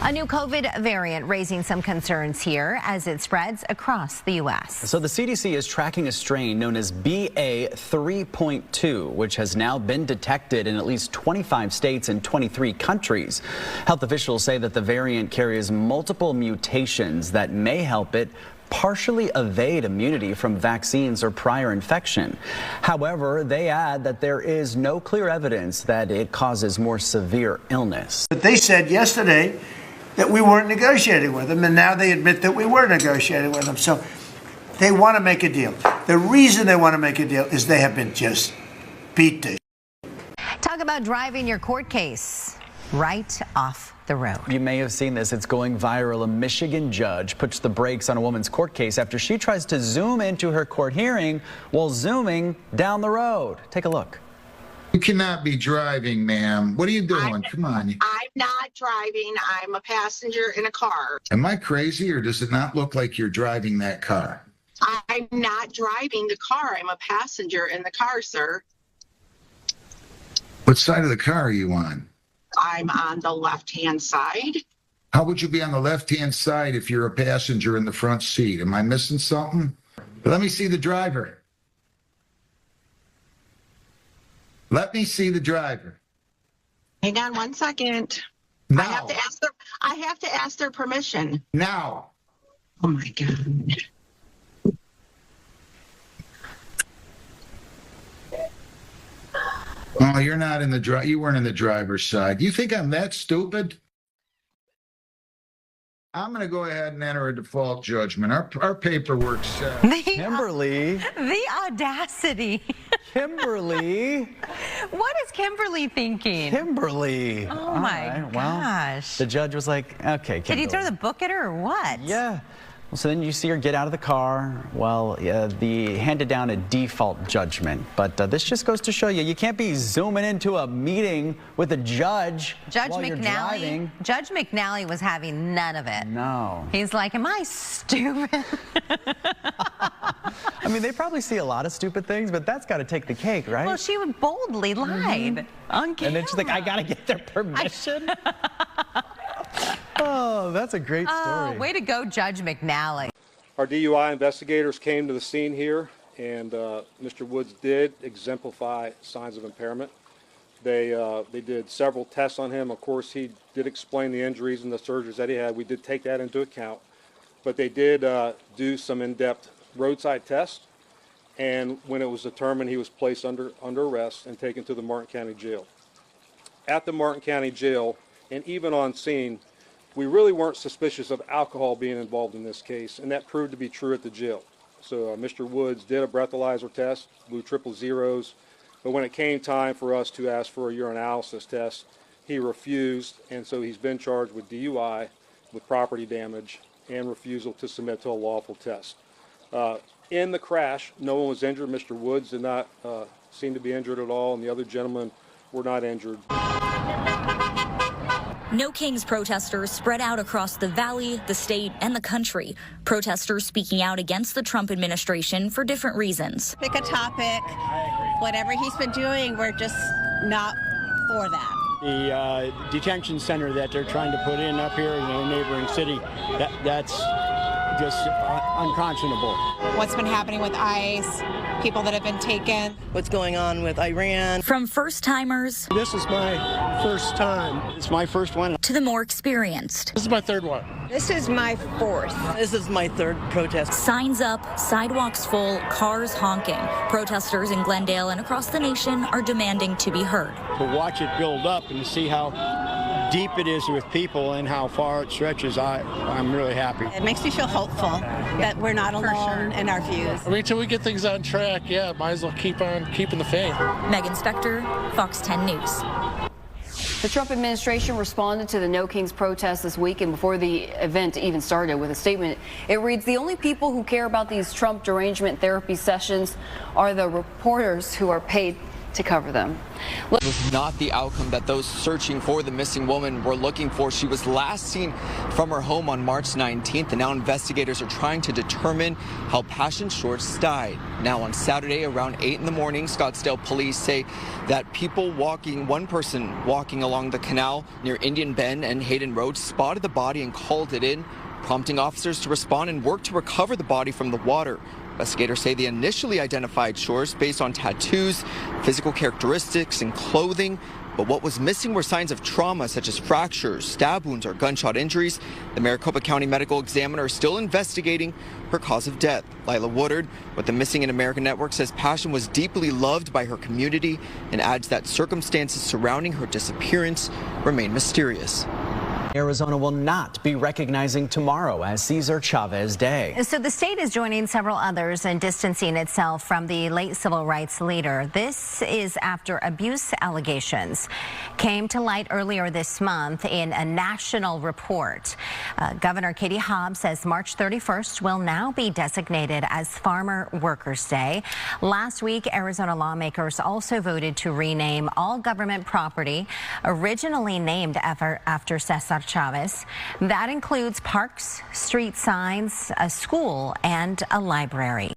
A new COVID variant raising some concerns here as it spreads across the U.S. So the CDC is tracking a strain known as BA.3.2, which has now been detected in at least 25 states and 23 countries. Health officials say that the variant carries multiple mutations that may help it partially evade immunity from vaccines or prior infection. However, they add that there is no clear evidence that it causes more severe illness. But they said yesterday that we weren't negotiating with them, and now they admit that we were negotiating with them. So they want to make a deal. The reason they want to make a deal is they have been just beat to. Talk about driving your court case right off the road. You may have seen this. It's going viral. A Michigan judge puts the brakes on a woman's court case after she tries to zoom into her court hearing while zooming down the road. Take a look. You cannot be driving, ma'am. What are you doing? Come on. I'm not driving. I'm a passenger in a car. Am I crazy, or does it not look like you're driving that car? I'm not driving the car. I'm a passenger in the car, sir. What side of the car are you on? I'm on the left-hand side. How would you be on the left-hand side if you're a passenger in the front seat? Am I missing something? Let me see the driver. Let me see the driver. Hang on one second. Now. I have to ask their permission. Now. Oh my God. Oh, you're not in the you weren't in the driver's side. You think I'm that stupid? I'm going to go ahead and enter a default judgment. Our paperwork says. Kimberly. The audacity. Kimberly. What is Kimberly thinking? Kimberly. Oh my gosh. The judge was like, okay, Kimberly. Did he throw the book at her or what? Yeah. Well, so then you see her get out of the car. Well, the handed down a default judgment. But this just goes to show you, you can't be zooming into a meeting with a judge while you're driving. Judge McNally was having none of it. No. He's like, am I stupid? I mean, they probably see a lot of stupid things, but that's got to take the cake, right? Well, she would boldly lied on camera. And then she's like, I got to get their permission. Oh, that's a great story. Way to go, Judge McNally. Our DUI investigators came to the scene here, and Mr. Woods did exemplify signs of impairment. They did several tests on him. Of course, he did explain the injuries and the surgeries that he had. We did take that into account. But they did do some in-depth roadside tests, and when it was determined, he was placed under arrest and taken to the Martin County Jail. At the Martin County Jail, and even on scene, we really weren't suspicious of alcohol being involved in this case, and that proved to be true at the jail. So Mr. Woods did a breathalyzer test, blew triple zeros, but when it came time for us to ask for a urinalysis test, he refused, and so he's been charged with DUI, with property damage, and refusal to submit to a lawful test. In the crash, no one was injured. Mr. Woods did not seem to be injured at all, and the other gentlemen were not injured. No Kings protesters spread out across the valley, the state, and the country. Protesters speaking out against the Trump administration for different reasons. Pick a topic, whatever he's been doing, we're just not for that. The detention center that they're trying to put in up here in a neighboring city, that's just unconscionable. What's been happening with ICE, people that have been taken. What's going on with Iran. From first-timers. This is my first time. It's my first one. To the more experienced. This is my third one. This is my fourth. This is my third protest. Signs up, sidewalks full, cars honking. Protesters in Glendale and across the nation are demanding to be heard. To watch it build up and see how deep it is with people and how far it stretches, I'm really happy. It makes me feel hopeful that we're not alone in our views. I mean, until we get things on track, yeah, might as well keep on keeping the faith. Megan Spector, Fox 10 News. The Trump administration responded to the No Kings protest this week, and before the event even started, with a statement. It reads, the only people who care about these Trump derangement therapy sessions are the reporters who are paid to cover them. It was not the outcome that those searching for the missing woman were looking for. She was last seen from her home on March 19th, and now investigators are trying to determine how Passion Shorts died. Now on Saturday around 8 in the morning, Scottsdale police say that one person walking along the canal near Indian Bend and Hayden Road spotted the body and called it in, prompting officers to respond and work to recover the body from the water. Investigators say they initially identified Shores based on tattoos, physical characteristics, and clothing. But what was missing were signs of trauma, such as fractures, stab wounds, or gunshot injuries. The Maricopa County Medical Examiner is still investigating her cause of death. Lila Woodard with the Missing in America Network says Passion was deeply loved by her community and adds that circumstances surrounding her disappearance remain mysterious. Arizona will not be recognizing tomorrow as Cesar Chavez Day. So the state is joining several others in distancing itself from the late civil rights leader. This is after abuse allegations came to light earlier this month in a national report. Governor Katie Hobbs says March 31st will now be designated as Farmer Workers Day. Last week, Arizona lawmakers also voted to rename all government property originally named after Cesar Chavez. That includes parks, street signs, a school, and a library.